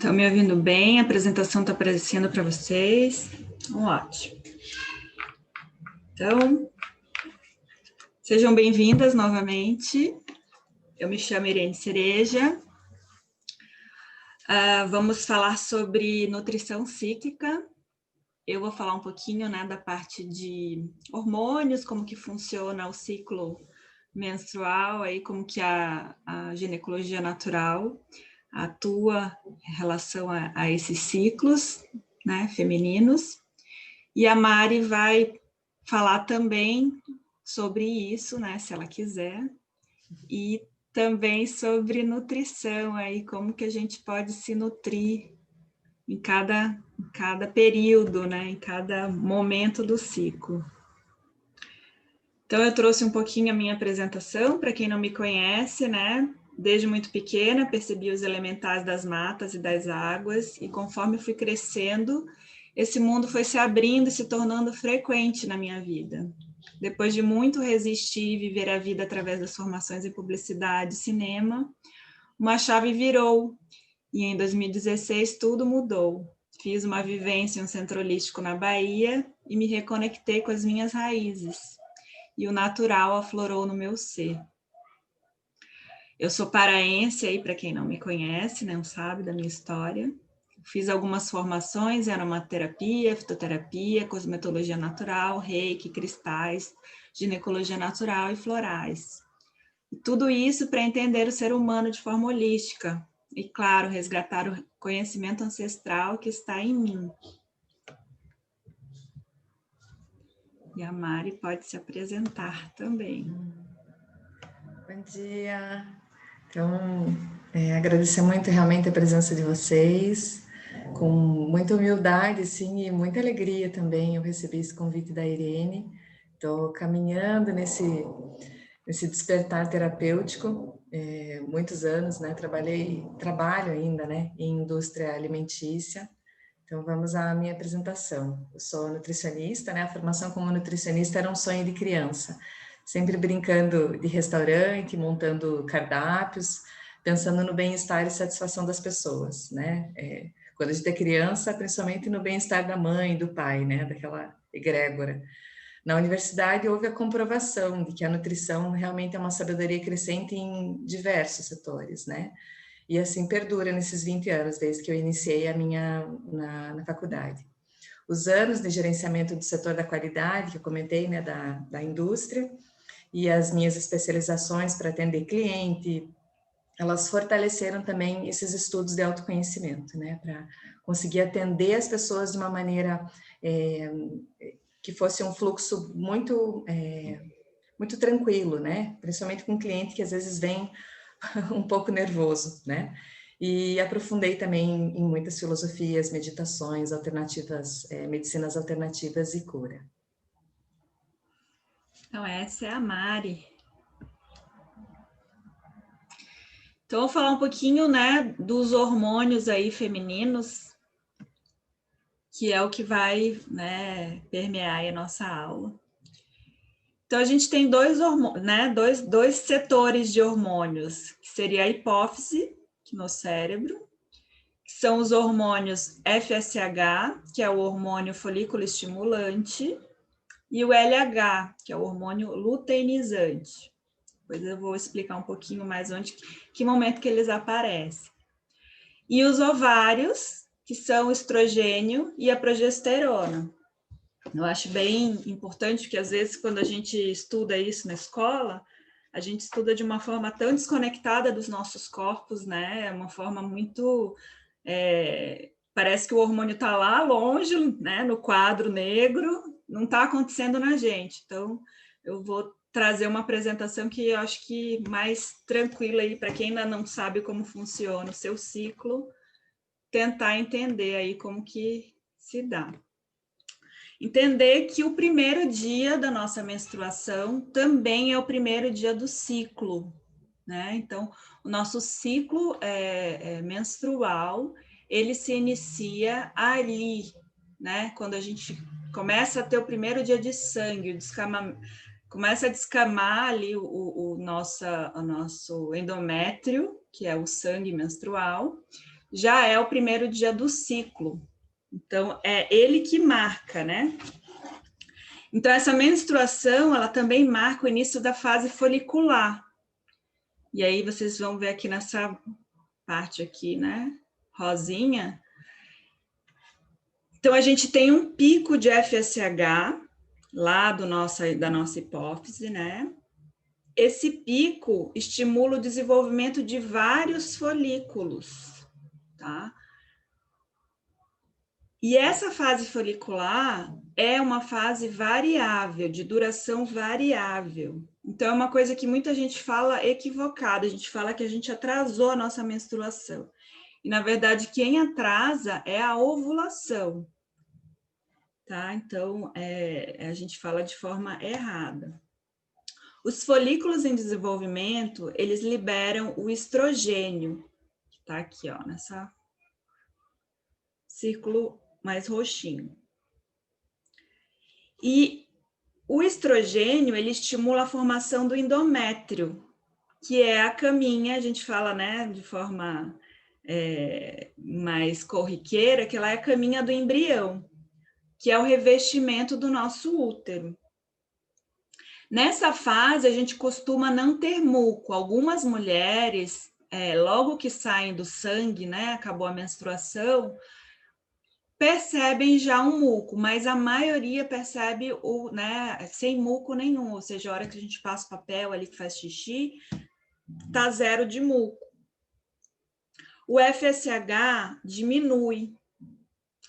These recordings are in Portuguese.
Estão me ouvindo bem? A apresentação está aparecendo para vocês? Ótimo. Então, sejam bem-vindas novamente. Eu me chamo Irene Cereja. Vamos falar sobre nutrição cíclica. Eu vou falar um pouquinho, da parte de hormônios, como que funciona o ciclo menstrual, aí como que a ginecologia natural atua em relação a esses ciclos, femininos. E a Mari vai falar também sobre isso, se ela quiser, e também sobre nutrição, aí como que a gente pode se nutrir em cada período, em cada momento do ciclo. Então, eu trouxe um pouquinho a minha apresentação, para quem não me conhece, Desde muito pequena, percebi os elementais das matas e das águas, e conforme fui crescendo, esse mundo foi se abrindo e se tornando frequente na minha vida. Depois de muito resistir e viver a vida através das formações em publicidade e cinema, uma chave virou, e em 2016 tudo mudou. Fiz uma vivência em um centro holístico na Bahia e me reconectei com as minhas raízes, e o natural aflorou no meu ser. Eu sou paraense, aí para quem não me conhece, não sabe da minha história. Fiz algumas formações em aromaterapia, fitoterapia, cosmetologia natural, reiki, cristais, ginecologia natural e florais. E tudo isso para entender o ser humano de forma holística e, claro, resgatar o conhecimento ancestral que está em mim. E a Mari pode se apresentar também. Bom dia. Então, agradecer muito realmente a presença de vocês, com muita humildade, sim, e muita alegria também eu recebi esse convite da Irene. Estou caminhando nesse despertar terapêutico, muitos anos, trabalho ainda, em indústria alimentícia. Então, vamos à minha apresentação. Eu sou nutricionista, a formação como nutricionista era um sonho de criança, sempre brincando de restaurante, montando cardápios, pensando no bem-estar e satisfação das pessoas, quando a gente é criança, principalmente no bem-estar da mãe, do pai, daquela egrégora. Na universidade, houve a comprovação de que a nutrição realmente é uma sabedoria crescente em diversos setores, E assim perdura nesses 20 anos, desde que eu iniciei a minha na faculdade. Os anos de gerenciamento do setor da qualidade, que eu comentei, da indústria, e as minhas especializações para atender cliente, elas fortaleceram também esses estudos de autoconhecimento, para conseguir atender as pessoas de uma maneira que fosse um fluxo muito tranquilo, principalmente com um cliente que às vezes vem um pouco nervoso, E aprofundei também em muitas filosofias, meditações alternativas, medicinas alternativas e cura. Então, essa é a Mari. Então, eu vou falar um pouquinho, dos hormônios aí femininos, que é o que vai, permear aí a nossa aula. Então, a gente tem dois setores de hormônios, que seria a hipófise, no cérebro, que são os hormônios FSH, que é o hormônio folículo estimulante, e o LH, que é o hormônio luteinizante. Depois eu vou explicar um pouquinho mais que momento que eles aparecem. E os ovários, que são o estrogênio e a progesterona. Eu acho bem importante, porque às vezes quando a gente estuda isso na escola, a gente estuda de uma forma tão desconectada dos nossos corpos, uma forma muito... parece que o hormônio está lá longe, no quadro negro, não está acontecendo na gente. Então, eu vou trazer uma apresentação que eu acho que mais tranquila aí para quem ainda não sabe como funciona o seu ciclo, tentar entender aí como que se dá. Entender que o primeiro dia da nossa menstruação também é o primeiro dia do ciclo, Então, o nosso ciclo menstrual, ele se inicia ali, Quando a gente começa a ter o primeiro dia de sangue, começa a descamar ali o nosso endométrio, que é o sangue menstrual, já é o primeiro dia do ciclo. Então, é ele que marca, né? Então, essa menstruação, ela também marca o início da fase folicular. E aí, vocês vão ver aqui nessa parte aqui, né? Rosinha. Então, a gente tem um pico de FSH lá da nossa hipófise, né? Esse pico estimula o desenvolvimento de vários folículos, tá? E essa fase folicular é uma fase variável, de duração variável. Então, é uma coisa que muita gente fala equivocada. A gente fala que a gente atrasou a nossa menstruação. E, na verdade, quem atrasa é a ovulação. Tá? Então, a gente fala de forma errada. Os folículos em desenvolvimento, eles liberam o estrogênio, que está aqui, ó, nessa círculo mais roxinho. E o estrogênio, ele estimula a formação do endométrio, que é a caminha, a gente fala, né, de forma mais corriqueira, que ela é a caminha do embrião, que é o revestimento do nosso útero. Nessa fase, a gente costuma não ter muco. Algumas mulheres, logo que saem do sangue, né, acabou a menstruação, percebem já um muco, mas a maioria percebe sem muco nenhum, ou seja, a hora que a gente passa o papel ali que faz xixi, tá zero de muco. O FSH diminui.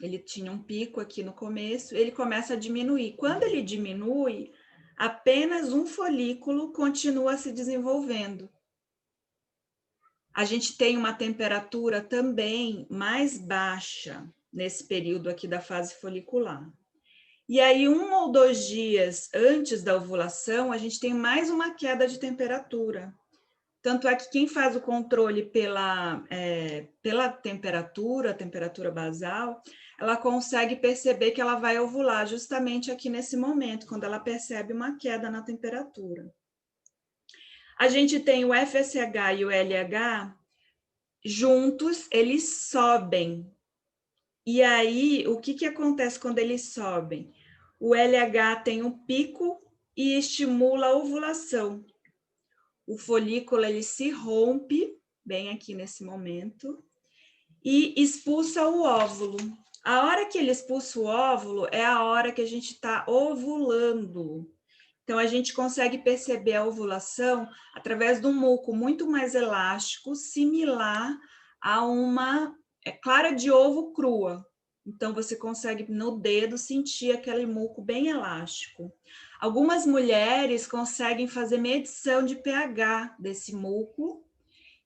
Ele tinha um pico aqui no começo, ele começa a diminuir. Quando ele diminui, apenas um folículo continua se desenvolvendo. A gente tem uma temperatura também mais baixa nesse período aqui da fase folicular. E aí, 1 ou 2 dias antes da ovulação, a gente tem mais uma queda de temperatura. Tanto é que quem faz o controle pela temperatura basal, ela consegue perceber que ela vai ovular justamente aqui nesse momento, quando ela percebe uma queda na temperatura. A gente tem o FSH e o LH, juntos eles sobem. E aí, o que acontece quando eles sobem? O LH tem um pico e estimula a ovulação. O folículo ele se rompe, bem aqui nesse momento, e expulsa o óvulo. A hora que ele expulsa o óvulo é a hora que a gente está ovulando. Então, a gente consegue perceber a ovulação através de um muco muito mais elástico, similar a uma clara de ovo crua. Então, você consegue, no dedo, sentir aquele muco bem elástico. Algumas mulheres conseguem fazer medição de pH desse muco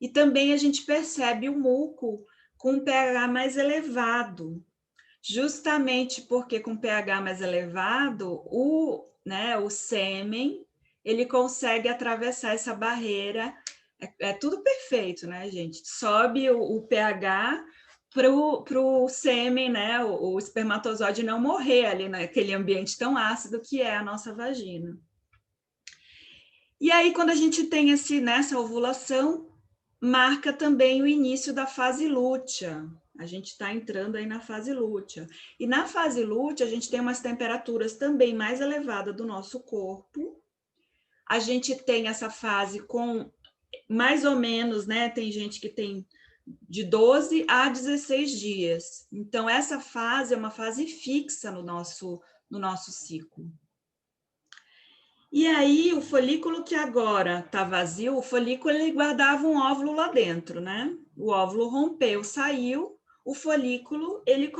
e também a gente percebe o muco com um pH mais elevado, justamente porque com pH mais elevado, o sêmen, ele consegue atravessar essa barreira, é tudo perfeito, né, gente? Sobe o pH para o sêmen, né, o espermatozoide não morrer ali naquele ambiente tão ácido que é a nossa vagina. E aí, quando a gente tem nessa ovulação, marca também o início da fase lútea. A gente está entrando aí na fase lútea. E na fase lútea, a gente tem umas temperaturas também mais elevadas do nosso corpo. A gente tem essa fase com mais ou menos, né? Tem gente que tem de 12 a 16 dias. Então, essa fase é uma fase fixa no nosso ciclo. E aí, o folículo que agora está vazio, o folículo ele guardava um óvulo lá dentro, né? O óvulo rompeu, saiu, o folículo ele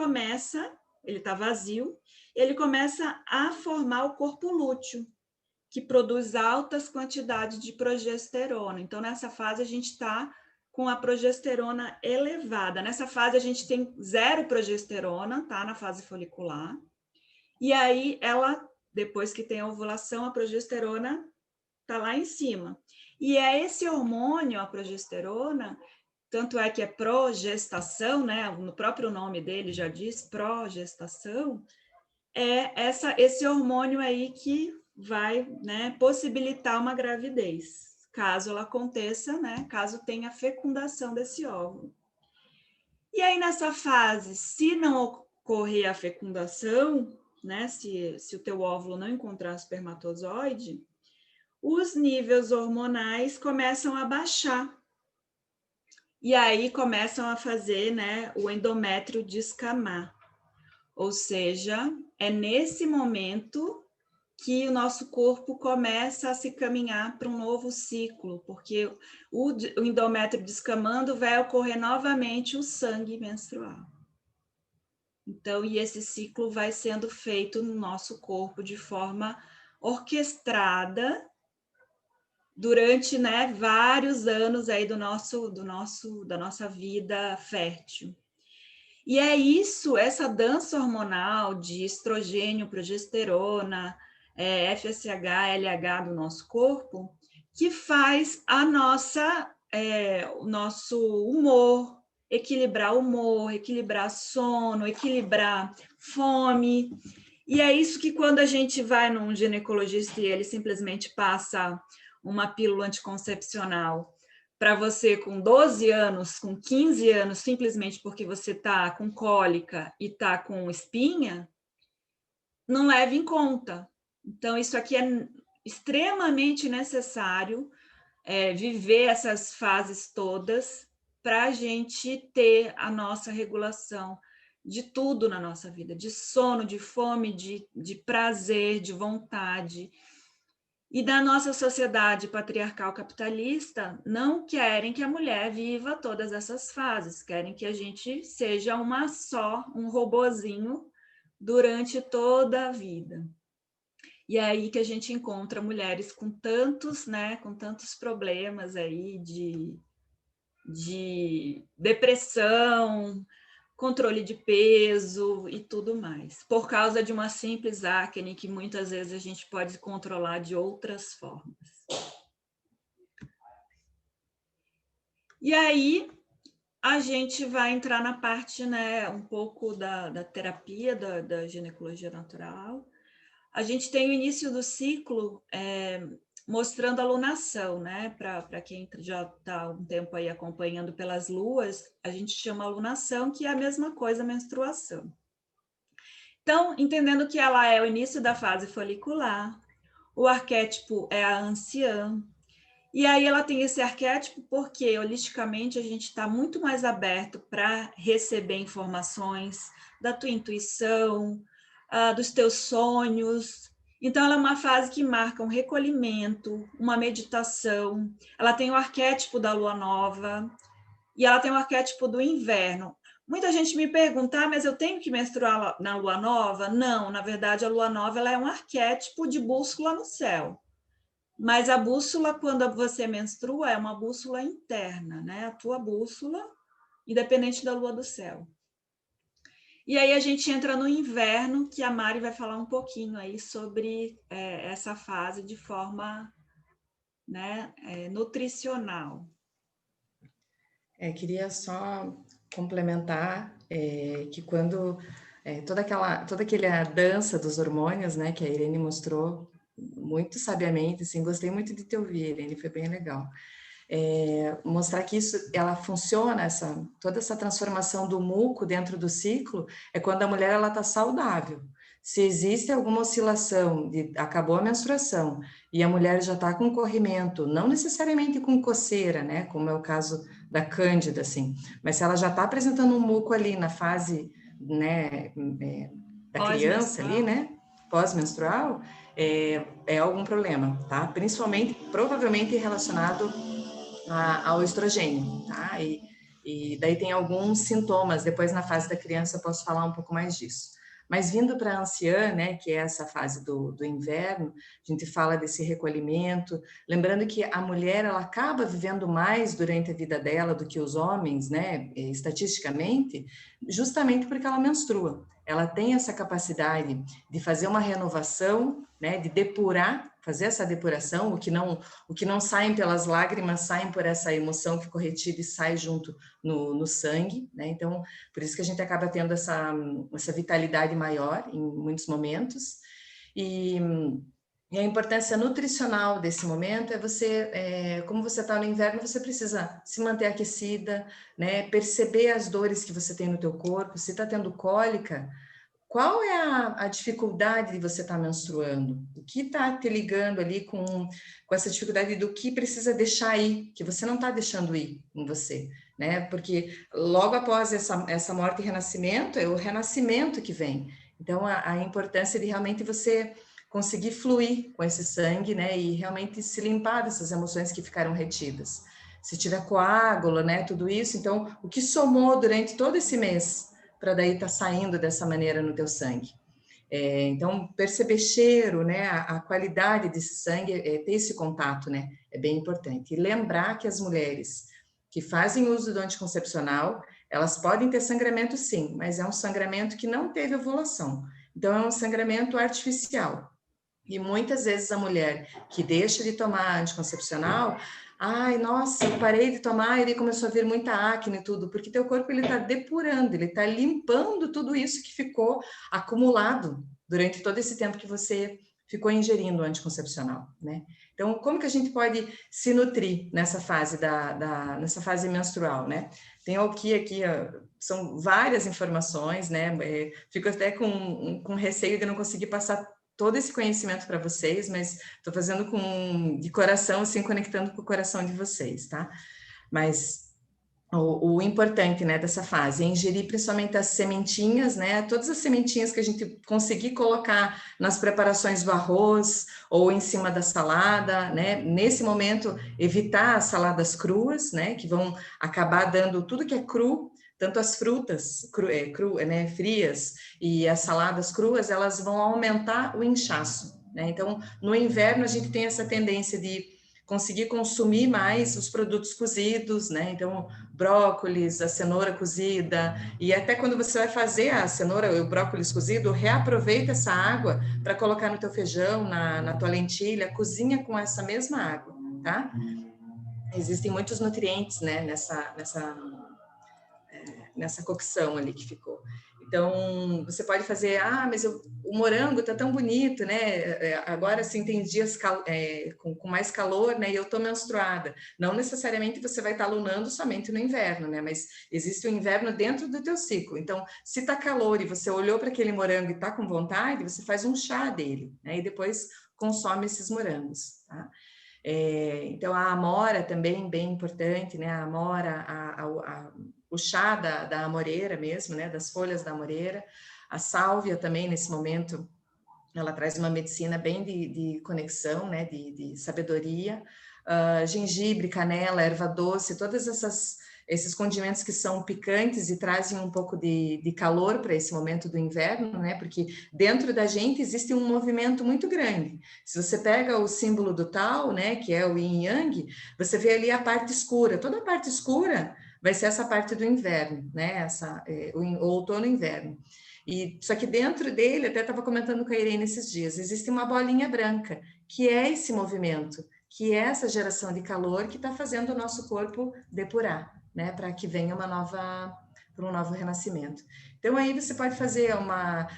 está vazio, ele começa a formar o corpo lúteo, que produz altas quantidades de progesterona. Então, nessa fase, a gente está com a progesterona elevada. Nessa fase, a gente tem 0 progesterona, tá? Na fase folicular. E aí, depois que tem a ovulação, a progesterona está lá em cima. E é esse hormônio, a progesterona, tanto é que é progestação, né? No próprio nome dele já diz progestação, é esse hormônio aí que vai, né, possibilitar uma gravidez, caso ela aconteça, né? Caso tenha fecundação desse óvulo. E aí, nessa fase, se não ocorrer a fecundação, né, se o teu óvulo não encontrar espermatozoide, os níveis hormonais começam a baixar. E aí começam a fazer, né, o endométrio descamar. Ou seja, é nesse momento que o nosso corpo começa a se caminhar para um novo ciclo, porque o endométrio descamando vai ocorrer novamente o sangue menstrual. Então, e esse ciclo vai sendo feito no nosso corpo de forma orquestrada durante, né, vários anos aí da nossa vida fértil. E é isso, essa dança hormonal de estrogênio, progesterona, FSH, LH do nosso corpo, que faz o nosso humor, equilibrar sono, equilibrar fome. E é isso que quando a gente vai num ginecologista e ele simplesmente passa uma pílula anticoncepcional para você com 12 anos, com 15 anos, simplesmente porque você está com cólica e está com espinha, não leve em conta. Então, isso aqui é extremamente necessário, viver essas fases todas para a gente ter a nossa regulação de tudo na nossa vida, de sono, de fome, de prazer, de vontade. E da nossa sociedade patriarcal capitalista, não querem que a mulher viva todas essas fases, querem que a gente seja uma só, um robozinho durante toda a vida. E é aí que a gente encontra mulheres com tantos, né, com tantos problemas aí de depressão, controle de peso e tudo mais, por causa de uma simples acne que muitas vezes a gente pode controlar de outras formas. E aí a gente vai entrar na parte, né, um pouco da terapia, da ginecologia natural. A gente tem o início do ciclo mostrando a lunação, né? Para quem já está há um tempo aí acompanhando pelas luas, a gente chama a lunação, que é a mesma coisa, a menstruação. Então, entendendo que ela é o início da fase folicular, o arquétipo é a anciã, e aí ela tem esse arquétipo porque, holisticamente, a gente está muito mais aberto para receber informações da tua intuição, dos teus sonhos. Então, ela é uma fase que marca um recolhimento, uma meditação. Ela tem o arquétipo da lua nova e ela tem o arquétipo do inverno. Muita gente me pergunta, mas eu tenho que menstruar na lua nova? Não, na verdade, a lua nova ela é um arquétipo de bússola no céu. Mas a bússola, quando você menstrua, é uma bússola interna, né? A tua bússola, independente da lua do céu. E aí a gente entra no inverno, que a Mari vai falar um pouquinho aí sobre essa fase de forma, né, nutricional. Queria só complementar que quando toda aquela dança dos hormônios, né, que a Irene mostrou muito sabiamente, assim, gostei muito de te ouvir, Irene, foi bem legal. Mostrar que ela funciona, toda essa transformação do muco dentro do ciclo, é quando a mulher ela está saudável. Se existe alguma oscilação, acabou a menstruação, e a mulher já está com corrimento, não necessariamente com coceira, né, como é o caso da Cândida, assim, mas se ela já está apresentando um muco ali na fase, né, da criança ali, né, pós-menstrual, é algum problema, tá? Principalmente, provavelmente relacionado ao estrogênio, tá? E daí tem alguns sintomas, depois na fase da criança eu posso falar um pouco mais disso. Mas vindo para a anciã, né, que é essa fase do inverno, a gente fala desse recolhimento, lembrando que a mulher ela acaba vivendo mais durante a vida dela do que os homens, né, estatisticamente, justamente porque ela menstrua. Ela tem essa capacidade de fazer uma renovação, né, de depurar, fazer essa depuração, o que não saem pelas lágrimas, saem por essa emoção que ficou retida e sai junto no sangue, né? Então, por isso que a gente acaba tendo essa vitalidade maior em muitos momentos. E E a importância nutricional desse momento é você, como você está no inverno, você precisa se manter aquecida, né? Perceber as dores que você tem no teu corpo. Se está tendo cólica, qual é a dificuldade de você estar menstruando? O que está te ligando ali com essa dificuldade do que precisa deixar ir, que você não está deixando ir em você, né? Porque logo após essa morte e renascimento, é o renascimento que vem. Então, a importância de realmente você conseguir fluir com esse sangue, né? E realmente se limpar dessas emoções que ficaram retidas. Se tiver coágulo, né? Tudo isso. Então, o que somou durante todo esse mês para daí estar saindo dessa maneira no teu sangue? Então, perceber cheiro, né? A qualidade desse sangue, ter esse contato, né? É bem importante. E lembrar que as mulheres que fazem uso do anticoncepcional, elas podem ter sangramento sim, mas é um sangramento que não teve ovulação. Então, é um sangramento artificial. E muitas vezes a mulher que deixa de tomar anticoncepcional, ai, nossa, eu parei de tomar e daí começou a vir muita acne e tudo, porque teu corpo ele está depurando, ele está limpando tudo isso que ficou acumulado durante todo esse tempo que você ficou ingerindo o anticoncepcional, né? Então, como que a gente pode se nutrir nessa fase nessa fase menstrual, né? Tem aqui, são várias informações, né? Fico até com receio de não conseguir passar todo esse conhecimento para vocês, mas estou fazendo de coração, assim, conectando com o coração de vocês, tá? Mas o importante, né, dessa fase é ingerir principalmente as sementinhas, né, todas as sementinhas que a gente conseguir colocar nas preparações do arroz ou em cima da salada, né, nesse momento evitar as saladas cruas, né, que vão acabar dando tudo que é cru, tanto as frutas né, frias e as saladas cruas, elas vão aumentar o inchaço, né, então no inverno a gente tem essa tendência de conseguir consumir mais os produtos cozidos, né? Então, brócolis, a cenoura cozida, e até quando você vai fazer a cenoura e o brócolis cozido, reaproveita essa água para colocar no teu feijão, na tua lentilha, cozinha com essa mesma água, tá? Existem muitos nutrientes, né, nessa cocção ali que ficou. Então, você pode fazer, mas o morango tá tão bonito, né? Agora, sim, tem dias com mais calor, né? E eu tô menstruada. Não necessariamente você vai estar lunando somente no inverno, né? Mas existe o inverno dentro do teu ciclo. Então, se tá calor e você olhou para aquele morango e tá com vontade, você faz um chá dele, né? E depois consome esses morangos, tá? Então, a amora também, bem importante, né? A amora, o chá da amoreira mesmo, né? Das folhas da amoreira. A sálvia também, nesse momento, ela traz uma medicina bem de conexão, né? De sabedoria. Gengibre, canela, erva doce, todas esses condimentos que são picantes e trazem um pouco de calor para esse momento do inverno, né? Porque dentro da gente existe um movimento muito grande. Se você pega o símbolo do Tao, né? Que é o Yin Yang, você vê ali a parte escura. Toda a parte escura vai ser essa parte do inverno, né? O outono e inverno. E só que dentro dele, até estava comentando com a Irene esses dias, existe uma bolinha branca, que é esse movimento, que é essa geração de calor que está fazendo o nosso corpo depurar, né, para que venha para um novo renascimento. Então aí você pode fazer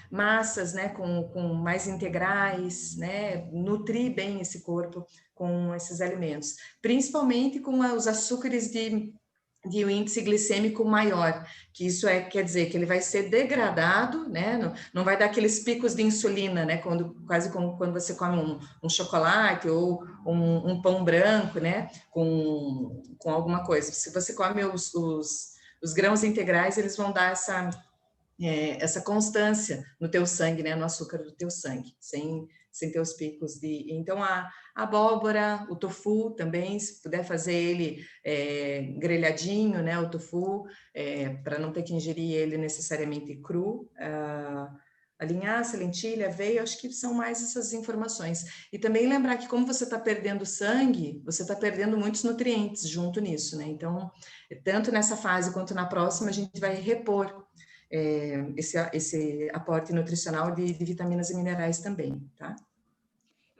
massas, né, com mais integrais, né, nutrir bem esse corpo com esses alimentos, principalmente com os açúcares de um índice glicêmico maior, que isso quer dizer que ele vai ser degradado, né? Não vai dar aqueles picos de insulina, né? Quase como quando você come um chocolate ou um pão branco, né? Com alguma coisa. Se você come os grãos integrais, eles vão dar essa constância no teu sangue, né? No açúcar do teu sangue, sem ter os picos Então, a abóbora, o tofu também, se puder fazer ele grelhadinho, né? O tofu, para não ter que ingerir ele necessariamente cru. A linhaça, a lentilha, aveia, acho que são mais essas informações. E também lembrar que como você está perdendo sangue, você está perdendo muitos nutrientes junto nisso, né? Então, tanto nessa fase quanto na próxima, a gente vai repor esse aporte nutricional de vitaminas e minerais também, tá?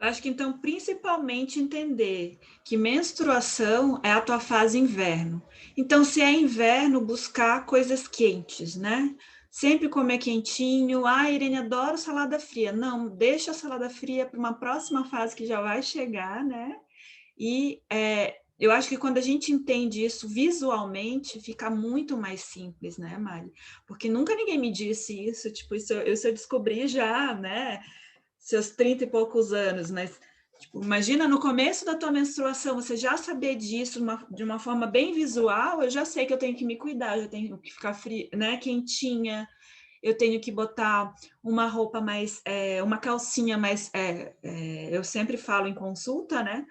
Eu acho que, então, principalmente entender que menstruação é a tua fase inverno. Então, se é inverno, buscar coisas quentes, né? sempre comer quentinho. Ah, Irene, adoro salada fria. Não, deixa a salada fria para uma próxima fase que já vai chegar, né? E eu acho que quando a gente entende isso visualmente, fica muito mais simples, né, Mari? Porque nunca ninguém me disse isso, tipo, isso eu descobri já, né, seus 30 e poucos anos, mas tipo, imagina no começo da tua menstruação, você já saber disso de uma forma bem visual, eu já sei que eu tenho que me cuidar, eu tenho que ficar fria, né, quentinha, eu tenho que botar uma roupa mais, uma calcinha mais, eu sempre falo em consulta, né?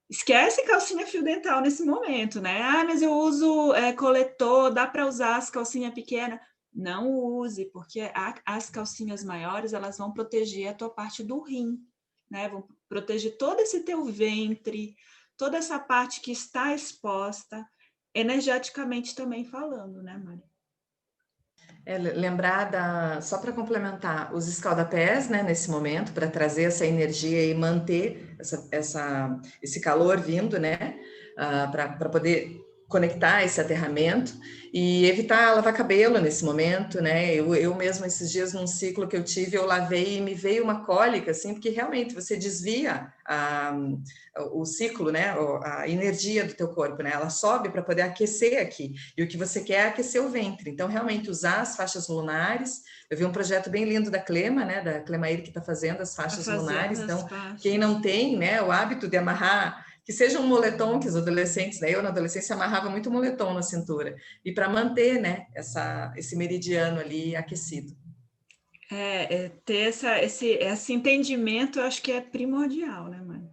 Esquece calcinha fio dental nesse momento, né? Ah, mas eu uso coletor, dá para usar as calcinhas pequenas? Não use, porque as calcinhas maiores, elas vão proteger a tua parte do rim, né? Vão proteger todo esse teu ventre, toda essa parte que está exposta, energeticamente também falando, né, Mari? Só para complementar, os escaldapés, né, nesse momento, para trazer essa energia e manter esse calor vindo, né, para poder conectar esse aterramento e evitar lavar cabelo nesse momento, né? Eu mesmo, esses dias, num ciclo que eu tive, eu lavei e me veio uma cólica, assim, porque realmente você desvia o ciclo, né? A energia do teu corpo, né? Ela sobe para poder aquecer aqui. E o que você quer é aquecer o ventre. Então, realmente, usar as faixas lunares. Eu vi um projeto bem lindo da Clema, né? Da Clemaíra, que está fazendo as faixas lunares. Então, quem não tem, né, o hábito de amarrar, que seja um moletom, que os adolescentes, né? Eu na adolescência amarrava muito moletom na cintura, e para manter, né, esse meridiano ali aquecido. Ter esse entendimento, eu acho que é primordial, né, mãe?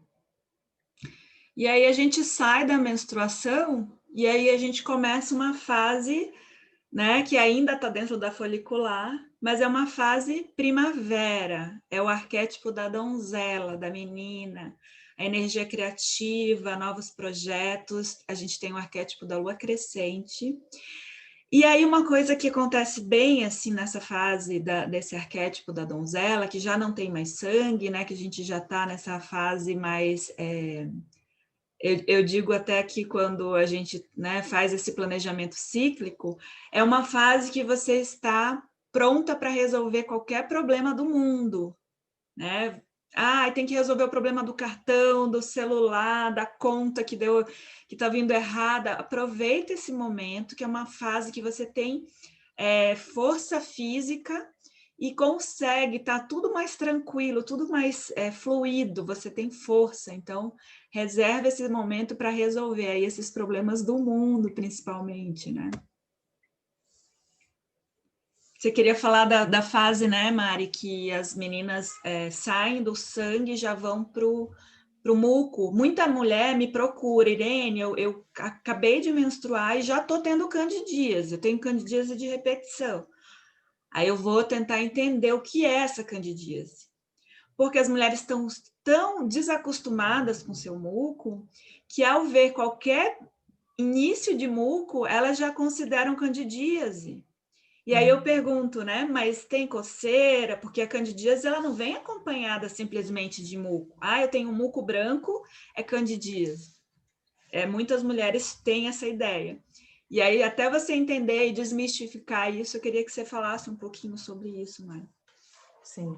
E aí a gente sai da menstruação e aí a gente começa uma fase, né, que ainda está dentro da folicular, mas é uma fase primavera, é o arquétipo da donzela, da menina, a energia criativa, novos projetos, a gente tem o arquétipo da lua crescente. E aí uma coisa que acontece bem assim nessa fase desse arquétipo da donzela, que já não tem mais sangue, né, que a gente já está nessa fase mais... Eu digo até que quando a gente, né, faz esse planejamento cíclico, é uma fase que você está pronta para resolver qualquer problema do mundo, né? Ah, tem que resolver o problema do cartão, do celular, da conta que está vindo errada. Aproveita esse momento, que é uma fase que você tem força física e consegue, tá tudo mais tranquilo, tudo mais fluido, você tem força, então reserva esse momento para resolver aí esses problemas do mundo, principalmente, né? Você queria falar da fase, né, Mari, que as meninas saem do sangue e já vão para o muco. Muita mulher me procura, Irene, eu acabei de menstruar e já estou tendo candidíase, eu tenho candidíase de repetição. Aí eu vou tentar entender o que é essa candidíase. Porque as mulheres estão tão desacostumadas com seu muco que ao ver qualquer início de muco, elas já consideram candidíase. E aí eu pergunto, né, mas tem coceira? Porque a candidíase ela não vem acompanhada simplesmente de muco. Ah, eu tenho um muco branco, é candidíase. Muitas mulheres têm essa ideia. E aí, até você entender e desmistificar isso, eu queria que você falasse um pouquinho sobre isso, Mari. Sim.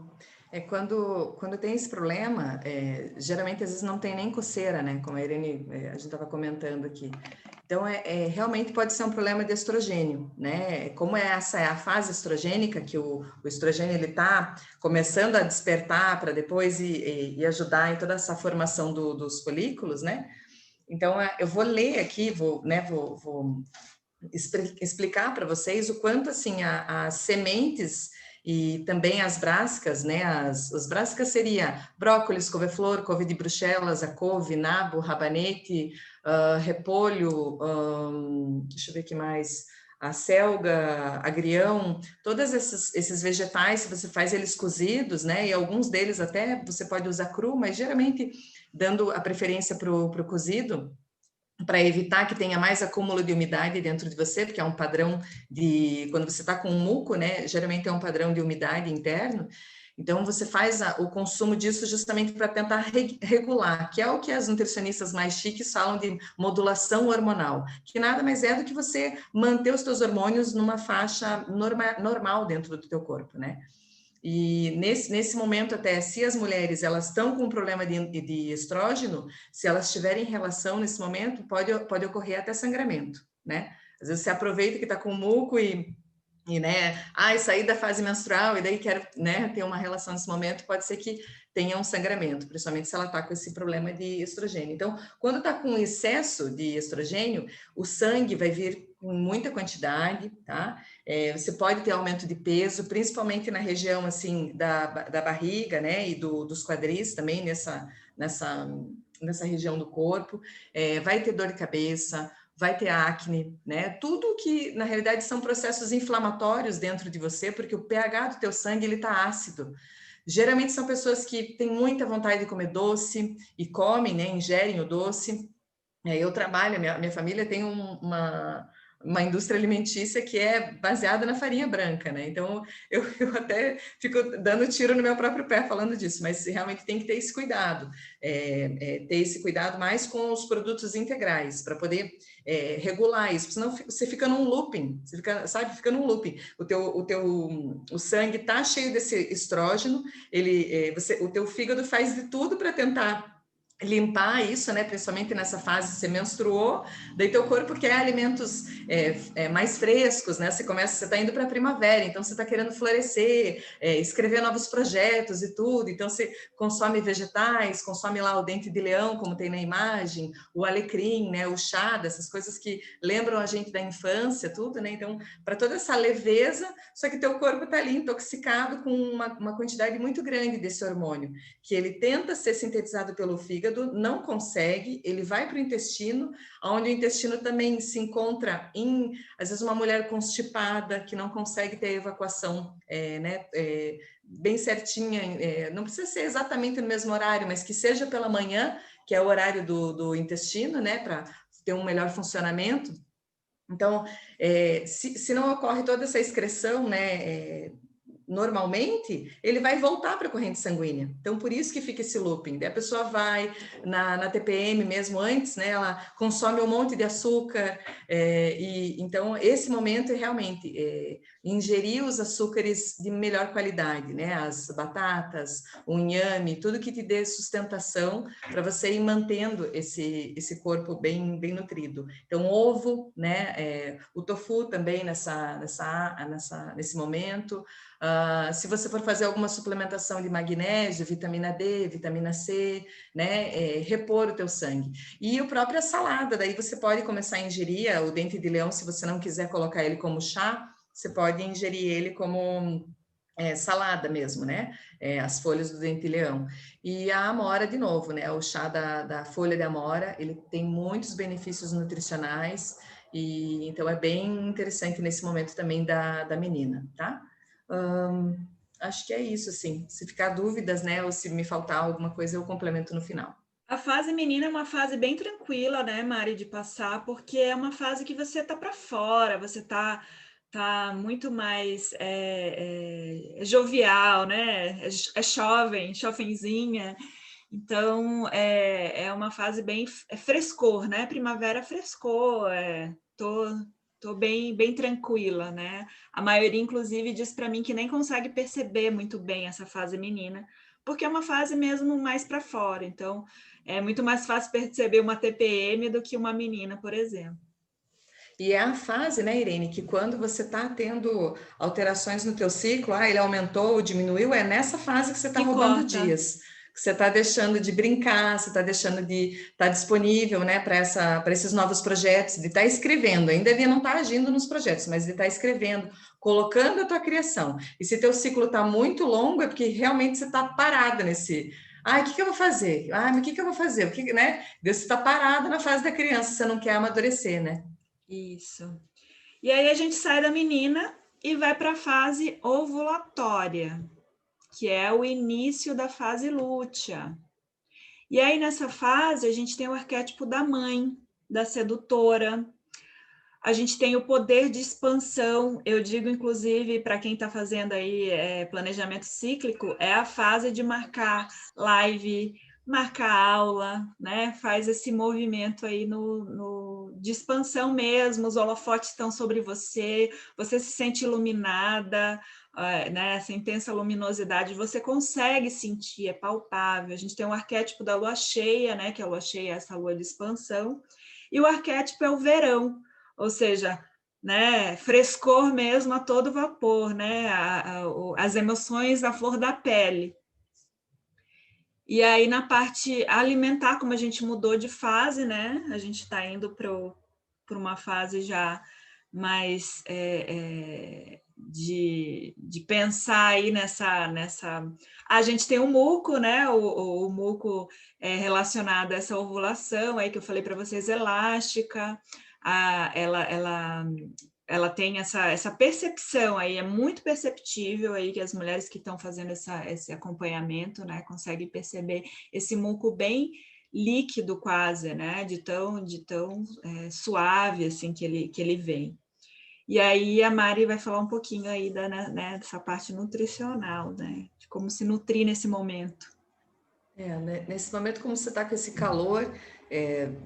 Quando tem esse problema, geralmente às vezes não tem nem coceira, né? Como a Irene, a gente estava comentando aqui. Então, realmente pode ser um problema de estrogênio, né? Como essa é a fase estrogênica, que o estrogênio ele está começando a despertar para depois e ajudar em toda essa formação dos folículos, né? Então, eu vou ler aqui, vou explicar para vocês o quanto, assim, as sementes e também as brássicas, né? As brássicas seria brócolis, couve-flor, couve de Bruxelas, a couve, nabo, rabanete, repolho, deixa eu ver o que mais, a selga, agrião, todos esses vegetais, se você faz eles cozidos, né? E alguns deles até você pode usar cru, mas geralmente dando a preferência para o cozido, para evitar que tenha mais acúmulo de umidade dentro de você, porque é um padrão quando você está com um muco, né? Geralmente é um padrão de umidade interno. Então, você faz o consumo disso justamente para tentar regular, que é o que as nutricionistas mais chiques falam de modulação hormonal, que nada mais é do que você manter os teus hormônios numa faixa normal dentro do teu corpo, né? E nesse momento até, se as mulheres elas estão com um problema de estrógeno, se elas tiverem relação nesse momento, pode ocorrer até sangramento, né? Às vezes você aproveita que está com muco e né, sair da fase menstrual e daí quer, né, ter uma relação nesse momento, pode ser que tenha um sangramento, principalmente se ela está com esse problema de estrogênio. Então, quando está com excesso de estrogênio, o sangue vai vir com muita quantidade, tá? Você pode ter aumento de peso, principalmente na região, assim, da barriga, né, e dos quadris também, nessa região do corpo. Vai ter dor de cabeça, vai ter acne, né? Tudo que, na realidade, são processos inflamatórios dentro de você, porque o pH do teu sangue, ele tá ácido. Geralmente são pessoas que têm muita vontade de comer doce e comem, né? Ingerem o doce. Eu trabalho, minha família tem uma indústria alimentícia que é baseada na farinha branca, né? Então, eu até fico dando tiro no meu próprio pé falando disso, mas realmente tem que ter esse cuidado, ter esse cuidado mais com os produtos integrais, para poder regular isso, senão você fica num looping, você fica num looping. O sangue tá cheio desse estrógeno, o teu fígado faz de tudo para tentar limpar isso, né? Principalmente nessa fase você menstruou, daí teu corpo quer alimentos mais frescos, né? Você está indo para a primavera, então você está querendo florescer, escrever novos projetos e tudo, então você consome vegetais, consome lá o dente de leão, como tem na imagem, o alecrim, né? O chá, dessas coisas que lembram a gente da infância, tudo, né? Então, para toda essa leveza, só que teu corpo está ali intoxicado com uma quantidade muito grande desse hormônio, que ele tenta ser sintetizado pelo fígado, não consegue, ele vai para o intestino, onde o intestino também se encontra às vezes, uma mulher constipada, que não consegue ter evacuação, né, bem certinha, não precisa ser exatamente no mesmo horário, mas que seja pela manhã, que é o horário do intestino, né, para ter um melhor funcionamento. Então, se não ocorre toda essa excreção, né, normalmente, ele vai voltar para a corrente sanguínea. Então, por isso que fica esse looping. Daí a pessoa vai na TPM mesmo antes, né? Ela consome um monte de açúcar. Então, esse momento é realmente ingerir os açúcares de melhor qualidade, né? As batatas, o inhame, tudo que te dê sustentação para você ir mantendo esse corpo bem nutrido. Então, ovo, né? O tofu também nesse momento. Se você for fazer alguma suplementação de magnésio, vitamina D, vitamina C, né, repor o teu sangue. E a própria salada, daí você pode começar a ingerir o dente de leão, se você não quiser colocar ele como chá, você pode ingerir ele como salada mesmo, né? As folhas do dente de leão. E a amora, de novo, né? O chá da folha de amora, ele tem muitos benefícios nutricionais, e então é bem interessante nesse momento também da menina, tá? Acho que é isso, assim. Se ficar dúvidas, né, ou se me faltar alguma coisa, eu complemento no final. A fase menina é uma fase bem tranquila, né, Mari, de passar, porque é uma fase que você tá para fora, você tá muito mais jovial, né? É jovenzinha. Então, é uma fase bem frescor, né? Primavera frescor, tô bem tranquila, né? A maioria, inclusive, diz para mim que nem consegue perceber muito bem essa fase menina, porque é uma fase mesmo mais para fora. Então, é muito mais fácil perceber uma TPM do que uma menina, por exemplo. E é a fase, né, Irene, que quando você está tendo alterações no teu ciclo, ele aumentou ou diminuiu, é nessa fase que você está roubando corta. dias, que você está deixando de brincar, você está deixando de estar disponível, né, para esses novos projetos, de estar escrevendo, ainda ele não está agindo nos projetos, mas de estar escrevendo, colocando a tua criação. E se teu ciclo está muito longo, é porque realmente você está parada nesse... o que eu vou fazer? Mas o que eu vou fazer? Né? Você está parado na fase da criança, você não quer amadurecer, né? Isso. E aí a gente sai da menina e vai para a fase ovulatória, que é o início da fase lútea. E aí nessa fase a gente tem o arquétipo da mãe, da sedutora. A gente tem o poder de expansão, eu digo, inclusive, para quem está fazendo aí planejamento cíclico, é a fase de marcar live, marcar aula, né? Faz esse movimento aí de expansão mesmo, os holofotes estão sobre você, você se sente iluminada, né? Essa intensa luminosidade, você consegue sentir, é palpável. A gente tem um arquétipo da lua cheia, né? Que a lua cheia é essa lua de expansão, e o arquétipo é o verão, ou seja, né, frescor mesmo a todo vapor, né, as emoções à flor da pele. E aí na parte alimentar, como a gente mudou de fase, né, a gente está indo para uma fase já mais de pensar aí nessa... A gente tem o muco, né, o muco é relacionado a essa ovulação aí que eu falei para vocês, elástica. Ela tem essa percepção aí, é muito perceptível aí que as mulheres que estão fazendo esse acompanhamento, né, conseguem perceber esse muco bem líquido quase, né, de tão suave assim que ele vem. E aí a Mari vai falar um pouquinho aí dessa parte nutricional, né, de como se nutrir nesse momento. Né, nesse momento, como você está com esse calor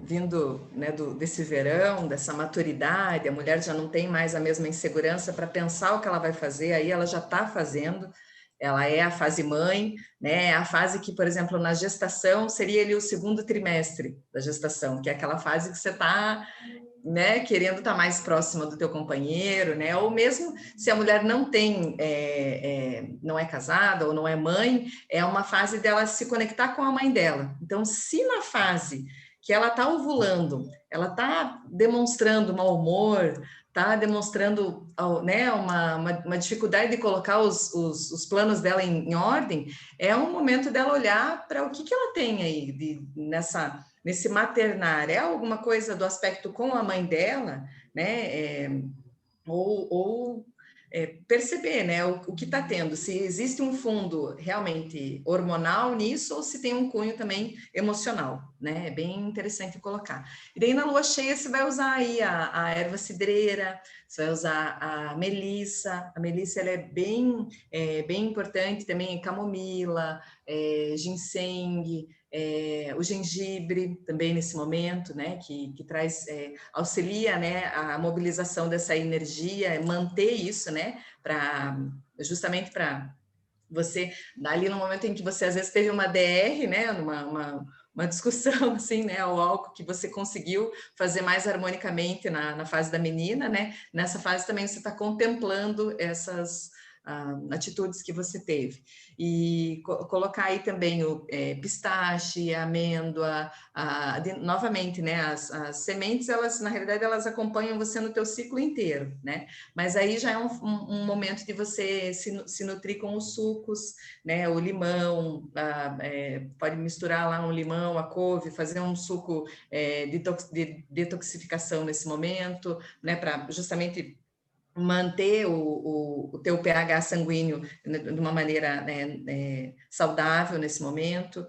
vindo, né, desse verão, dessa maturidade, a mulher já não tem mais a mesma insegurança para pensar o que ela vai fazer, aí ela já está fazendo, ela é a fase mãe, né, a fase que, por exemplo, na gestação, seria ali o segundo trimestre da gestação, que é aquela fase que você está, né, querendo estar mais próxima do teu companheiro, né, ou mesmo se a mulher não tem, não é casada ou não é mãe, é uma fase dela se conectar com a mãe dela. Então, se na fase que ela está ovulando, ela está demonstrando mau humor, está demonstrando, né, uma dificuldade de colocar os planos dela em ordem, é um momento dela olhar para o que ela tem aí nesse maternar. É alguma coisa do aspecto com a mãe dela, né? Ou perceber, né, o que está tendo, se existe um fundo realmente hormonal nisso ou se tem um cunho também emocional, né? É bem interessante colocar. E daí na lua cheia você vai usar aí a erva cidreira, você vai usar a melissa. A melissa ela é bem importante também, camomila, ginseng, o gengibre também nesse momento, né, que traz, auxilia, né, a mobilização dessa energia, manter isso, né, justamente para você, ali no momento em que você às vezes teve uma DR, né, uma discussão, assim, né, ao álcool que você conseguiu fazer mais harmonicamente na fase da menina, né, nessa fase também você está contemplando essas atitudes que você teve. E colocar aí também o pistache, a amêndoa, novamente, né, as sementes, elas, na realidade, elas acompanham você no teu ciclo inteiro, né, mas aí já é um momento de você se nutrir com os sucos, né, o limão, pode misturar lá um limão, a couve, fazer um suco de detoxificação nesse momento, né, para justamente manter o teu pH sanguíneo de uma maneira, né, saudável nesse momento.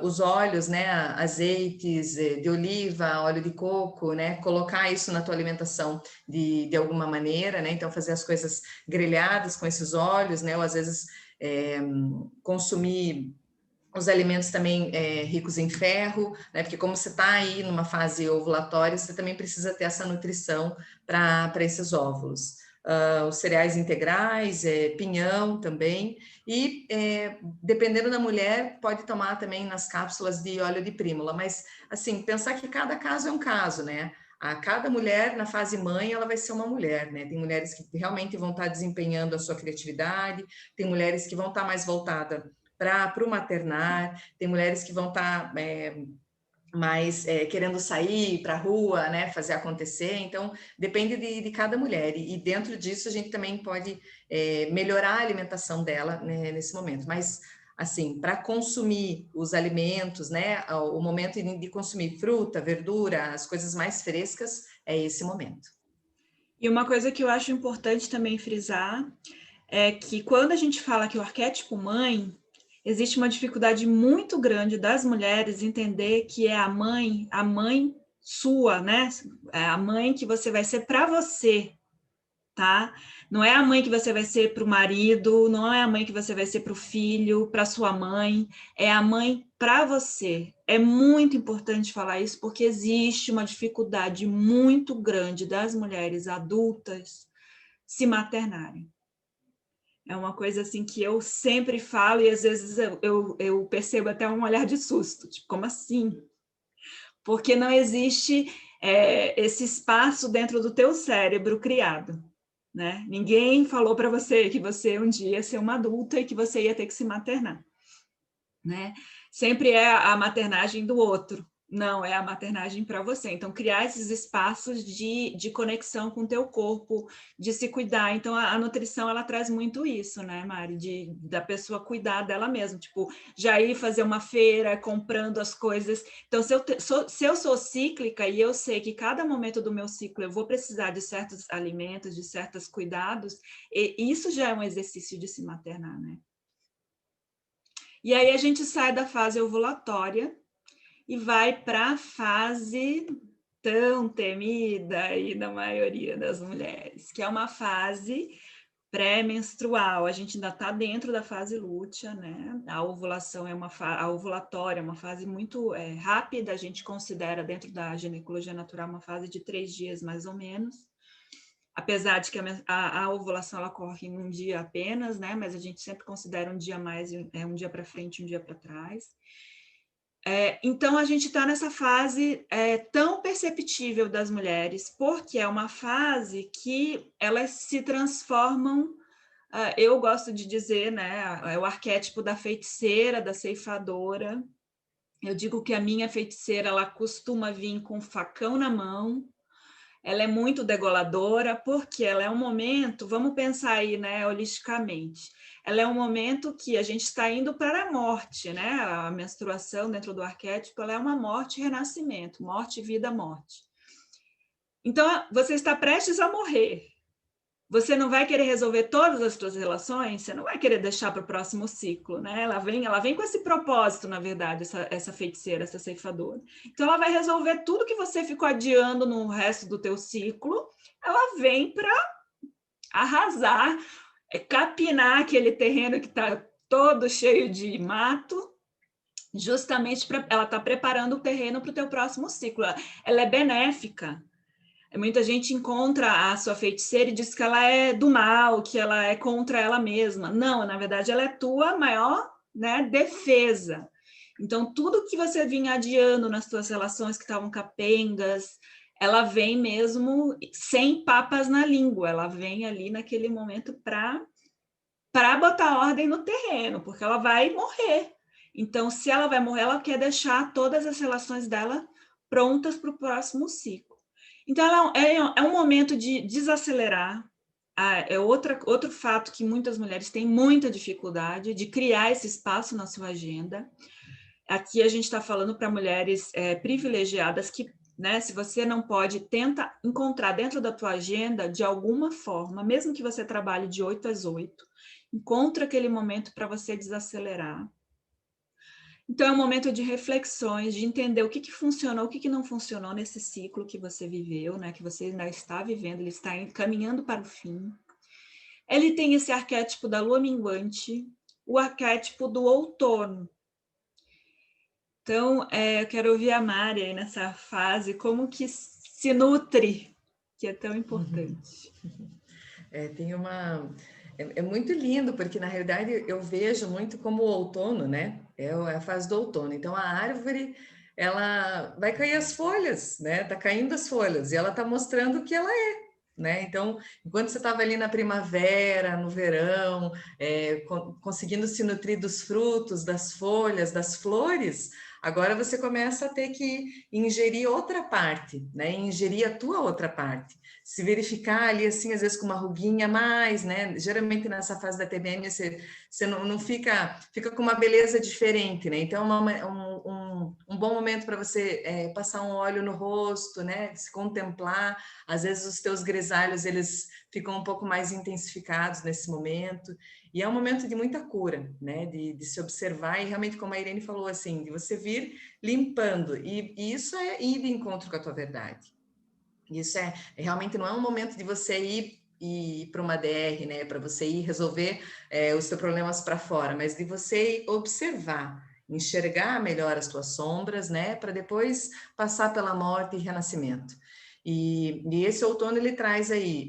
Os óleos, né, azeites de oliva, óleo de coco, né, colocar isso na tua alimentação de alguma maneira, né, então fazer as coisas grelhadas com esses óleos, né, ou às vezes consumir os alimentos também ricos em ferro, né? Porque como você está aí numa fase ovulatória, você também precisa ter essa nutrição para esses óvulos. Os cereais integrais, pinhão também, e dependendo da mulher, pode tomar também nas cápsulas de óleo de prímula, mas assim, pensar que cada caso é um caso, né? A cada mulher na fase mãe, ela vai ser uma mulher, né? Tem mulheres que realmente vão estar desempenhando a sua criatividade, tem mulheres que vão estar mais voltadas para o maternar, tem mulheres que vão estar mais querendo sair para a rua, né, fazer acontecer, então depende de cada mulher, e dentro disso a gente também pode melhorar a alimentação dela, né, nesse momento, mas assim, para consumir os alimentos, né, o momento de consumir fruta, verdura, as coisas mais frescas, é esse momento. E uma coisa que eu acho importante também frisar é que quando a gente fala que o arquétipo mãe, existe uma dificuldade muito grande das mulheres entender que é a mãe sua, né? É a mãe que você vai ser para você, tá? Não é a mãe que você vai ser para o marido, não é a mãe que você vai ser para o filho, para sua mãe, é a mãe para você. É muito importante falar isso, porque existe uma dificuldade muito grande das mulheres adultas se maternarem. É uma coisa assim que eu sempre falo e às vezes eu percebo até um olhar de susto, tipo, como assim? Porque não existe esse espaço dentro do teu cérebro criado, né? Ninguém falou para você que você um dia ia ser uma adulta e que você ia ter que se maternar, né? Sempre é a maternagem do outro, não é a maternagem para você. Então, criar esses espaços de conexão com o teu corpo, de se cuidar. Então, a nutrição, ela traz muito isso, né, Mari? Da pessoa cuidar dela mesma. Tipo, já ir fazer uma feira, comprando as coisas. Então, se eu sou cíclica e eu sei que cada momento do meu ciclo eu vou precisar de certos alimentos, de certos cuidados, e isso já é um exercício de se maternar, né? E aí a gente sai da fase ovulatória e vai para a fase tão temida aí da maioria das mulheres, que é uma fase pré-menstrual. A gente ainda está dentro da fase lútea, né? A ovulação a ovulatória é uma fase muito rápida, a gente considera dentro da ginecologia natural uma fase de 3 dias mais ou menos. Apesar de que a ovulação ela ocorre em um dia apenas, né? Mas a gente sempre considera um dia mais, um dia para frente, um dia para trás. Então, a gente está nessa fase tão perceptível das mulheres, porque é uma fase que elas se transformam, eu gosto de dizer, né? É o arquétipo da feiticeira, da ceifadora. Eu digo que a minha feiticeira, ela costuma vir com um facão na mão, ela é muito degoladora, porque ela é um momento, vamos pensar aí, né, holisticamente, ela é um momento que a gente está indo para a morte, né? A menstruação dentro do arquétipo, ela é uma morte e renascimento, morte, vida, morte. Então, você está prestes a morrer. Você não vai querer resolver todas as suas relações, você não vai querer deixar para o próximo ciclo, né? Ela vem com esse propósito, na verdade, essa feiticeira, essa ceifadora. Então, ela vai resolver tudo que você ficou adiando no resto do teu ciclo, ela vem para arrasar, capinar aquele terreno que está todo cheio de mato, justamente para ela está preparando o terreno para o teu próximo ciclo. Ela é benéfica. Muita gente encontra a sua feiticeira e diz que ela é do mal, que ela é contra ela mesma. Não, na verdade, ela é tua maior, né, defesa. Então, tudo que você vinha adiando nas tuas relações que estavam capengas, ela vem mesmo sem papas na língua. Ela vem ali naquele momento para botar ordem no terreno, porque ela vai morrer. Então, se ela vai morrer, ela quer deixar todas as relações dela prontas para o próximo ciclo. Então, é um momento de desacelerar. É outro fato que muitas mulheres têm muita dificuldade de criar esse espaço na sua agenda. Aqui a gente está falando para mulheres privilegiadas que, né, se você não pode, tenta encontrar dentro da tua agenda, de alguma forma, mesmo que você trabalhe de 8 às 8, encontra aquele momento para você desacelerar. Então, é um momento de reflexões, de entender o que funcionou, o que não funcionou nesse ciclo que você viveu, né? Que você ainda está vivendo, ele está caminhando para o fim. Ele tem esse arquétipo da lua minguante, o arquétipo do outono. Então, eu quero ouvir a Mari aí nessa fase, como que se nutre, que é tão importante. Tem uma... É muito lindo, porque na realidade eu vejo muito como o outono, né? É a fase do outono. Então a árvore, ela vai cair as folhas, né? Tá caindo as folhas e ela tá mostrando o que ela é, né? Então, enquanto você estava ali na primavera, no verão, conseguindo se nutrir dos frutos, das folhas, das flores, agora você começa a ter que ingerir outra parte, né? Ingerir a tua outra parte. Se verificar ali, assim, às vezes com uma ruguinha a mais, né? Geralmente nessa fase da TPM você não fica com uma beleza diferente, né? Então, um bom momento para você passar um óleo no rosto, né? Se contemplar. Às vezes os teus grisalhos, eles ficam um pouco mais intensificados nesse momento. E é um momento de muita cura, né? De se observar e realmente, como a Irene falou, assim, de você vir limpando. E isso é ir de encontro com a tua verdade. Isso realmente não é um momento de você ir para uma DR, né? Para você ir resolver os seus problemas para fora, mas de você observar, enxergar melhor as tuas sombras, né? Para depois passar pela morte e renascimento. E esse outono ele traz aí,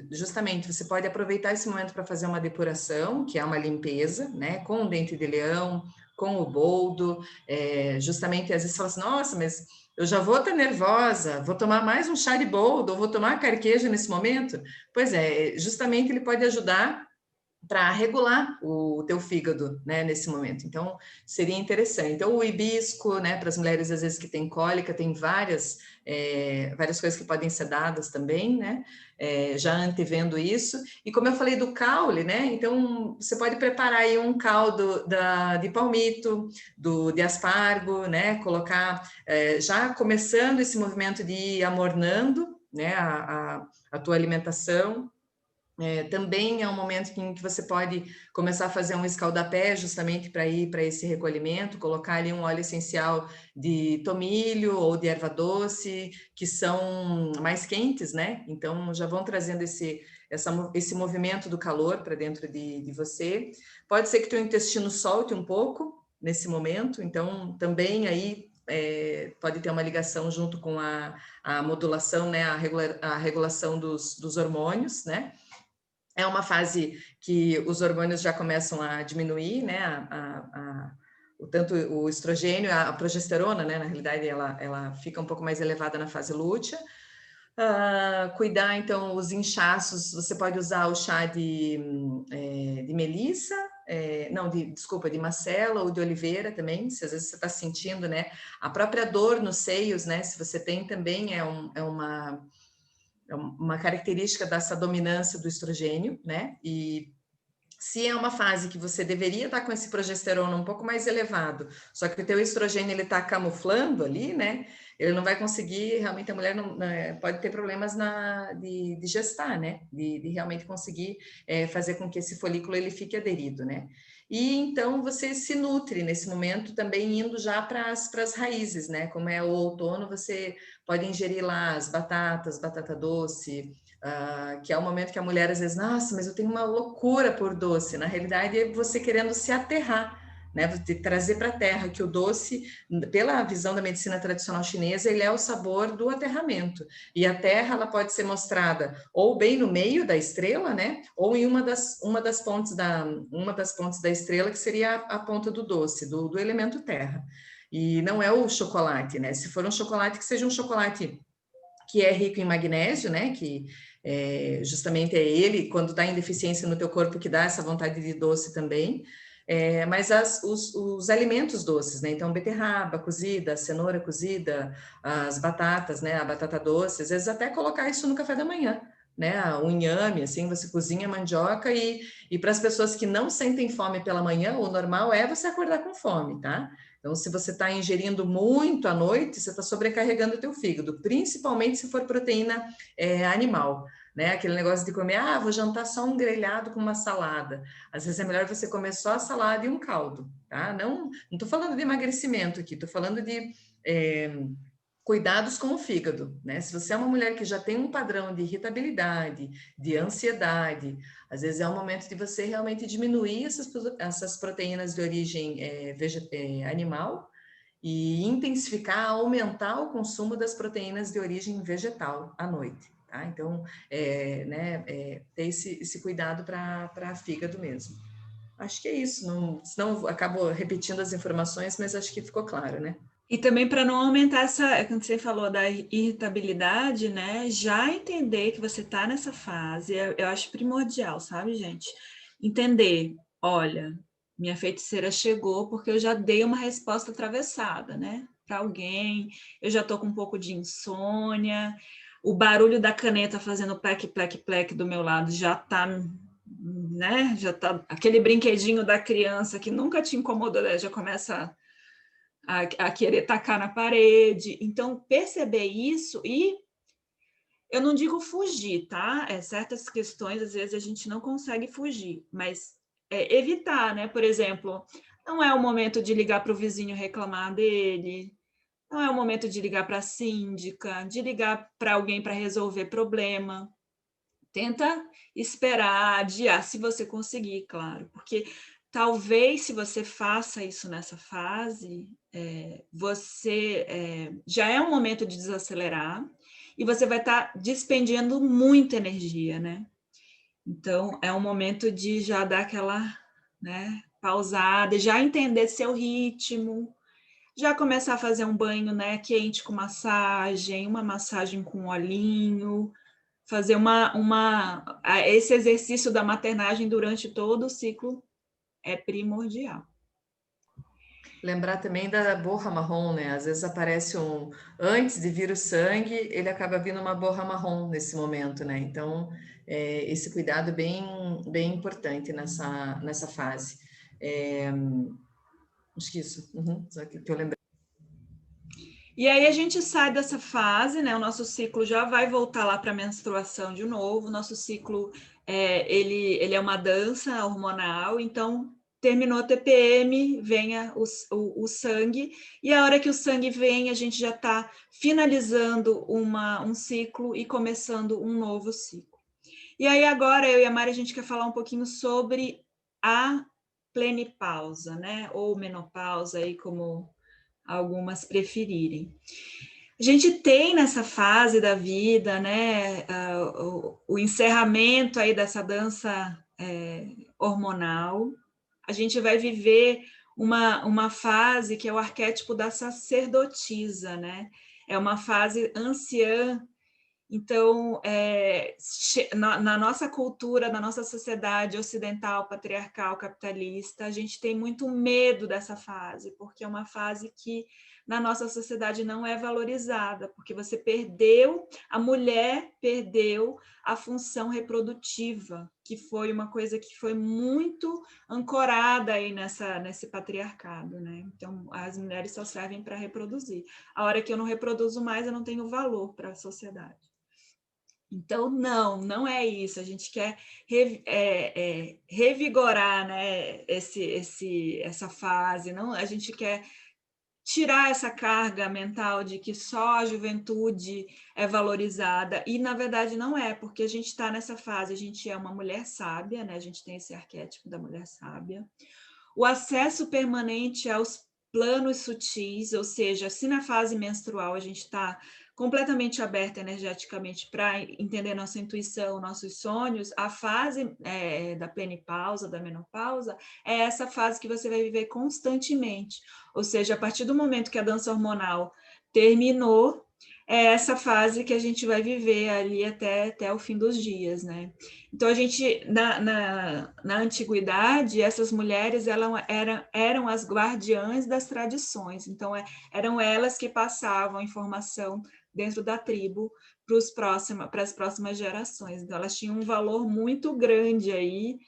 justamente, você pode aproveitar esse momento para fazer uma depuração, que é uma limpeza, né? Com o dente de leão, com o boldo, justamente às vezes você fala assim, nossa, mas eu já vou estar nervosa, vou tomar mais um chá de boldo, ou vou tomar carqueja nesse momento? Pois é, justamente ele pode ajudar para regular o teu fígado, né, nesse momento. Então, seria interessante. Então, o hibisco, né, para as mulheres, às vezes, que têm cólica, tem várias coisas que podem ser dadas também, né, já antevendo isso. E como eu falei do caule, né, então, você pode preparar aí um caldo de palmito, de aspargo, né, colocar, já começando esse movimento de ir amornando, né, a tua alimentação. Também é um momento em que você pode começar a fazer um escaldapé justamente para ir para esse recolhimento, colocar ali um óleo essencial de tomilho ou de erva doce, que são mais quentes, né? Então já vão trazendo esse movimento do calor para dentro de você. Pode ser que teu intestino solte um pouco nesse momento, então também aí pode ter uma ligação junto com a modulação, né? A regulação dos hormônios, né? É uma fase que os hormônios já começam a diminuir, né? Tanto o estrogênio, a progesterona, né? Na realidade, ela fica um pouco mais elevada na fase lútea. Cuidar, então, os inchaços, você pode usar o chá de melissa, desculpa, de macela ou de oliveira também, se às vezes você está sentindo, né? A própria dor nos seios, né? Se você tem também, é uma característica dessa dominância do estrogênio, né? E se é uma fase que você deveria estar com esse progesterona um pouco mais elevado, só que o teu estrogênio ele está camuflando ali, né? Ele não vai conseguir, realmente a mulher pode ter problemas de gestar, né? De realmente conseguir fazer com que esse folículo ele fique aderido, né? E então você se nutre nesse momento também indo já para as raízes, né? Como é o outono, você pode ingerir lá as batatas, batata doce, que é o momento que a mulher às vezes, nossa, mas eu tenho uma loucura por doce. Na realidade, é você querendo se aterrar, né? De trazer para a terra que o doce, pela visão da medicina tradicional chinesa, ele é o sabor do aterramento. E a terra, ela pode ser mostrada ou bem no meio da estrela, né? Ou em uma das pontes da estrela, que seria a ponta do doce, do elemento terra. E não é o chocolate, né? Se for um chocolate, que seja um chocolate que é rico em magnésio, né? Que justamente é ele, quando está em deficiência no teu corpo, que dá essa vontade de doce também. Mas os alimentos doces, né? Então, beterraba cozida, cenoura cozida, as batatas, né? A batata doce, às vezes até colocar isso no café da manhã, né? O inhame, assim, você cozinha a mandioca e para as pessoas que não sentem fome pela manhã, o normal é você acordar com fome, tá? Então, se você está ingerindo muito à noite, você está sobrecarregando o teu fígado, principalmente se for proteína animal, né? Aquele negócio de comer, vou jantar só um grelhado com uma salada. Às vezes é melhor você comer só a salada e um caldo, tá? Não estou falando de emagrecimento aqui, estou falando de cuidados com o fígado, né? Se você é uma mulher que já tem um padrão de irritabilidade, de ansiedade, às vezes é o momento de você realmente diminuir essas proteínas de origem animal e intensificar, aumentar o consumo das proteínas de origem vegetal à noite, tá? Então, ter esse cuidado para fígado mesmo. Acho que é isso, senão acabo repetindo as informações, mas acho que ficou claro, né? E também para não aumentar quando você falou da irritabilidade, né? Já entender que você está nessa fase, eu acho primordial, sabe, gente? Entender, olha, minha feiticeira chegou porque eu já dei uma resposta atravessada, né? Para alguém, eu já estou com um pouco de insônia, o barulho da caneta fazendo plec, plec, plec do meu lado já está, né? Já tá aquele brinquedinho da criança que nunca te incomodou, né? Já começa a querer tacar na parede. Então, perceber isso e eu não digo fugir, tá? Certas questões, às vezes, a gente não consegue fugir, mas evitar, né? Por exemplo, não é o momento de ligar para o vizinho reclamar dele, não é o momento de ligar para a síndica, de ligar para alguém para resolver problema. Tenta esperar, adiar, se você conseguir, claro, porque talvez se você faça isso nessa fase, já é um momento de desacelerar e você vai estar despendendo muita energia, né? Então, é um momento de já dar aquela, né, pausada, já entender seu ritmo, já começar a fazer um banho, né, quente com massagem, uma massagem com olhinho, fazer esse exercício da maternagem durante todo o ciclo é primordial. Lembrar também da borra marrom, né? Às vezes aparece antes de vir o sangue, ele acaba vindo uma borra marrom nesse momento, né? Então, esse cuidado é bem importante nessa fase. Acho que isso, só que eu lembrei. E aí a gente sai dessa fase, né? O nosso ciclo já vai voltar lá para a menstruação de novo. O nosso ciclo, ele é uma dança hormonal, então terminou a TPM, venha o sangue, e a hora que o sangue vem, a gente já está finalizando um ciclo e começando um novo ciclo. E aí agora, eu e a Mari, a gente quer falar um pouquinho sobre a plenipausa, né? Ou menopausa, aí como algumas preferirem. A gente tem nessa fase da vida, né, o encerramento aí dessa dança hormonal. A gente vai viver uma fase que é o arquétipo da sacerdotisa, né? É uma fase anciã. Então, na nossa cultura, na nossa sociedade ocidental, patriarcal, capitalista, a gente tem muito medo dessa fase, porque é uma fase que na nossa sociedade não é valorizada, porque a mulher perdeu a função reprodutiva, que foi uma coisa que foi muito ancorada aí nesse patriarcado, né? Então, as mulheres só servem para reproduzir. A hora que eu não reproduzo mais, eu não tenho valor para a sociedade. Então, não é isso. A gente quer revigorar, né, essa fase. Não, a gente quer tirar essa carga mental de que só a juventude é valorizada. E, na verdade, não é, porque a gente está nessa fase, a gente é uma mulher sábia, né? A gente tem esse arquétipo da mulher sábia. O acesso permanente aos planos sutis, ou seja, se na fase menstrual a gente está completamente aberta energeticamente para entender nossa intuição, nossos sonhos, a fase da plenipausa, da menopausa, é essa fase que você vai viver constantemente. Ou seja, a partir do momento que a dança hormonal terminou, é essa fase que a gente vai viver ali até o fim dos dias, né? Então, a gente, na antiguidade, essas mulheres eram as guardiãs das tradições, então eram elas que passavam a informação dentro da tribo para as próximas gerações. Então, elas tinham um valor muito grande aí,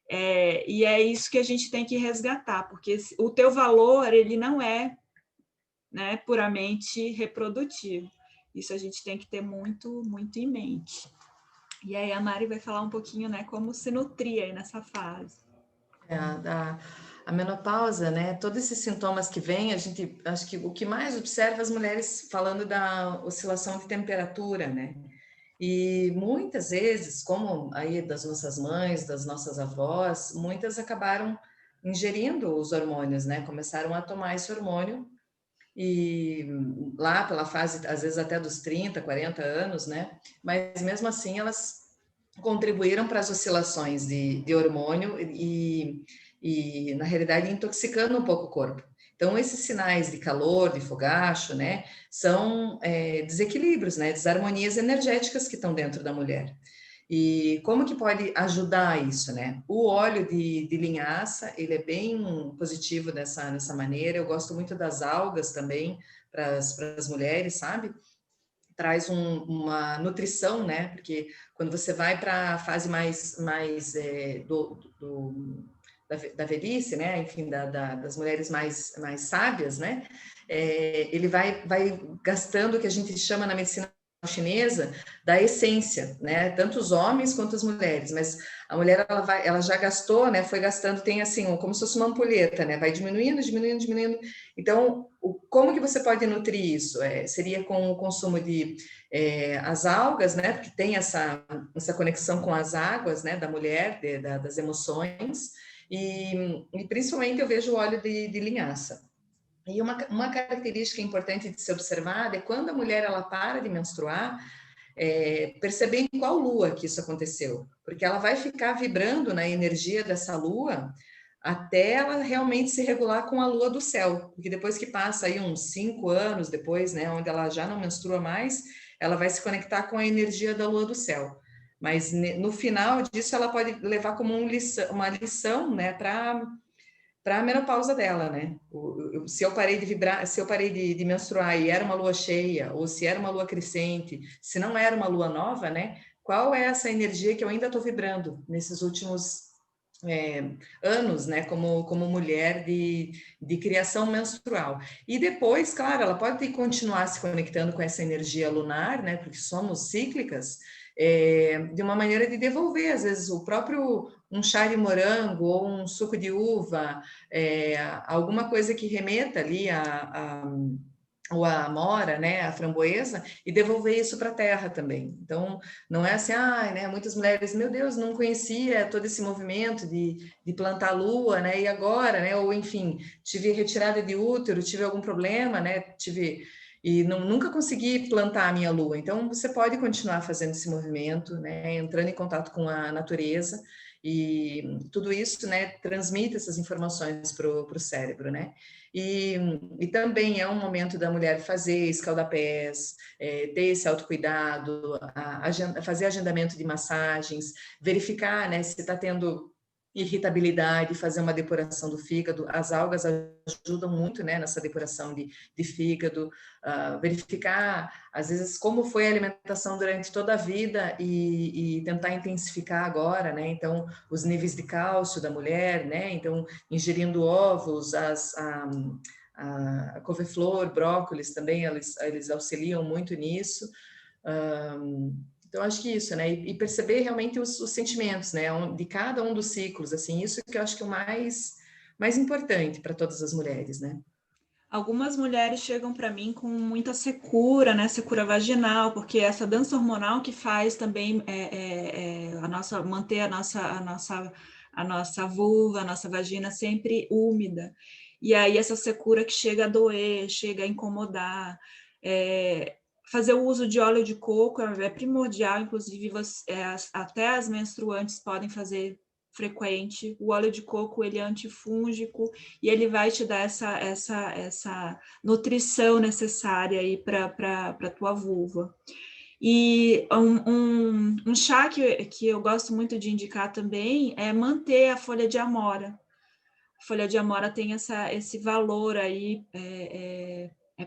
e é isso que a gente tem que resgatar, porque o teu valor, ele não é, né, puramente reprodutivo. Isso a gente tem que ter muito, muito em mente. E aí a Mari vai falar um pouquinho, né, como se nutrir aí nessa fase. A menopausa, né? Todos esses sintomas que vêm, acho que o que mais observa as mulheres falando da oscilação de temperatura, né? E muitas vezes, como aí das nossas mães, das nossas avós, muitas acabaram ingerindo os hormônios, né? Começaram a tomar esse hormônio e lá pela fase, às vezes até dos 30, 40 anos, né? Mas mesmo assim elas contribuíram para as oscilações de hormônio e, na realidade, intoxicando um pouco o corpo. Então, esses sinais de calor, de fogacho, né, são desequilíbrios, né, desarmonias energéticas que estão dentro da mulher. E como que pode ajudar isso, né? O óleo de linhaça, ele é bem positivo nessa maneira. Eu gosto muito das algas também para as mulheres, sabe? Traz uma nutrição, né? Porque quando você vai para a fase mais da velhice, né? Enfim, das mulheres mais sábias, né? Ele vai gastando o que a gente chama na medicina chinesa da essência, né? Tanto os homens quanto as mulheres, mas a mulher ela já gastou, né? Foi gastando, tem assim, como se fosse uma ampulheta, né? Vai diminuindo. Então, como que você pode nutrir isso? Seria com o consumo de as algas, né? Porque tem essa conexão com as águas, né? Da mulher, das emoções, e principalmente eu vejo o óleo de linhaça. E uma característica importante de se observar é quando a mulher ela para de menstruar, perceber em qual lua que isso aconteceu, porque ela vai ficar vibrando na energia dessa lua até ela realmente se regular com a lua do céu, porque depois que passa aí uns 5 anos depois, né, onde ela já não menstrua mais, ela vai se conectar com a energia da lua do céu. Mas no final disso ela pode levar como uma lição, né, para a menopausa dela, né? Se eu parei de vibrar, se eu parei de menstruar e era uma lua cheia, ou se era uma lua crescente, se não era uma lua nova, né? Qual é essa energia que eu ainda estou vibrando nesses últimos anos, né? Como mulher de criação menstrual. E depois, claro, ela pode continuar se conectando com essa energia lunar, né? Porque somos cíclicas. De uma maneira de devolver, às vezes, o próprio um chá de morango ou um suco de uva, alguma coisa que remeta ali ou a amora, né, a framboesa, e devolver isso para a terra também. Então, não é assim, né, muitas mulheres, meu Deus, não conhecia todo esse movimento de plantar lua, né, e agora, né, ou enfim, tive retirada de útero, tive algum problema, né, e nunca consegui plantar a minha lua. Então, você pode continuar fazendo esse movimento, né, entrando em contato com a natureza, e tudo isso, né, transmite essas informações para o cérebro, né? E também é um momento da mulher fazer escaldapés, ter esse autocuidado, fazer agendamento de massagens, verificar, né, se está tendo irritabilidade, fazer uma depuração do fígado. As algas ajudam muito, né, nessa depuração de fígado, verificar, às vezes, como foi a alimentação durante toda a vida e tentar intensificar agora, né, então, os níveis de cálcio da mulher, né, então, ingerindo ovos, a couve-flor, brócolis também, eles auxiliam muito nisso. Então, acho que isso, né? E perceber realmente os sentimentos, né? De cada um dos ciclos, assim, isso que eu acho que é o mais importante para todas as mulheres, né? Algumas mulheres chegam para mim com muita secura, né? Secura vaginal, porque essa dança hormonal que faz também manter a nossa vulva, a nossa vagina sempre úmida. E aí essa secura que chega a doer, chega a incomodar. Fazer o uso de óleo de coco é primordial, inclusive até as menstruantes podem fazer frequente. O óleo de coco ele é antifúngico e ele vai te dar essa nutrição necessária aí para a tua vulva. E um chá que eu gosto muito de indicar também é manter a folha de amora. A folha de amora tem esse valor aí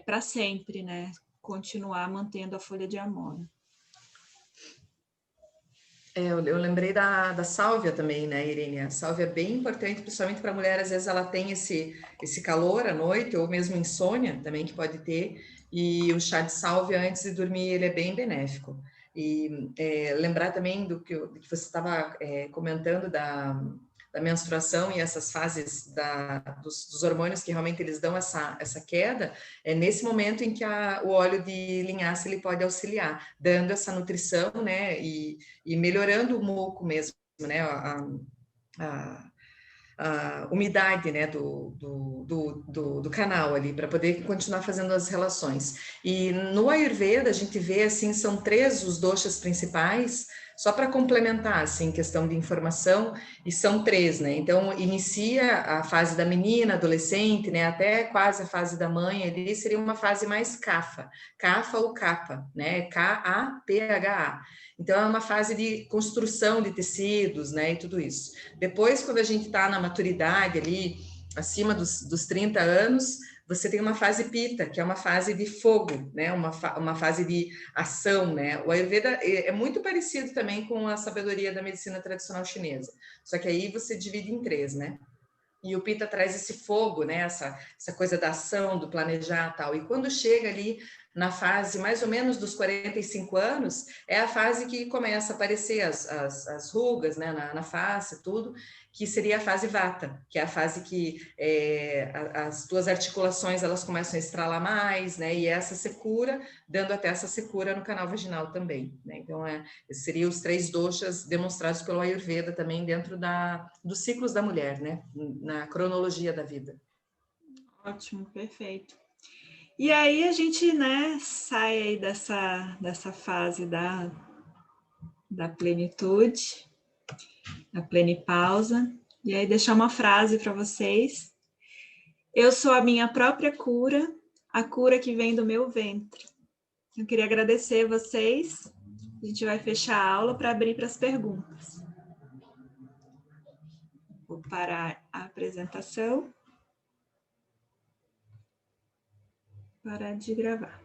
para sempre, né? Continuar mantendo a folha de amora. Eu lembrei da sálvia também, né, Irene? A sálvia é bem importante, principalmente para a mulher, às vezes ela tem esse calor à noite, ou mesmo insônia também que pode ter, e o chá de sálvia antes de dormir, ele é bem benéfico. E lembrar também do que você estava comentando da menstruação e essas fases dos hormônios que realmente eles dão essa queda, é nesse momento em que o óleo de linhaça ele pode auxiliar, dando essa nutrição, né, e melhorando o muco mesmo, né, a umidade, né, do canal ali, para poder continuar fazendo as relações. E no Ayurveda, a gente vê, assim, são 3 os doshas principais, só para complementar, assim, questão de informação, e são 3, né, então inicia a fase da menina, adolescente, né, até quase a fase da mãe, ali seria uma fase mais kapha ou kapha, né, K-A-P-H-A. Então, é uma fase de construção de tecidos, né, e tudo isso. Depois, quando a gente está na maturidade ali, acima dos 30 anos, você tem uma fase Pitta, que é uma fase de fogo, né? Uma fase de ação, né? O Ayurveda é muito parecido também com a sabedoria da medicina tradicional chinesa, só que aí você divide em três, né? E o Pitta traz esse fogo, né? Essa coisa da ação, do planejar tal. E quando chega ali na fase mais ou menos dos 45 anos, é a fase que começa a aparecer as rugas, né? Na face, tudo, que seria a fase Vata, que é a fase que as tuas articulações elas começam a estralar mais, né? E essa secura, dando até essa secura no canal vaginal também, né? Então, seriam os três doshas demonstrados pelo Ayurveda também dentro dos ciclos da mulher, né? Na cronologia da vida. Ótimo, perfeito. E aí a gente, né, sai aí dessa fase da plenitude, da plenipausa, e aí deixar uma frase para vocês. Eu sou a minha própria cura, a cura que vem do meu ventre. Eu queria agradecer vocês. A gente vai fechar a aula para abrir para as perguntas. Vou parar a apresentação. Parar de gravar.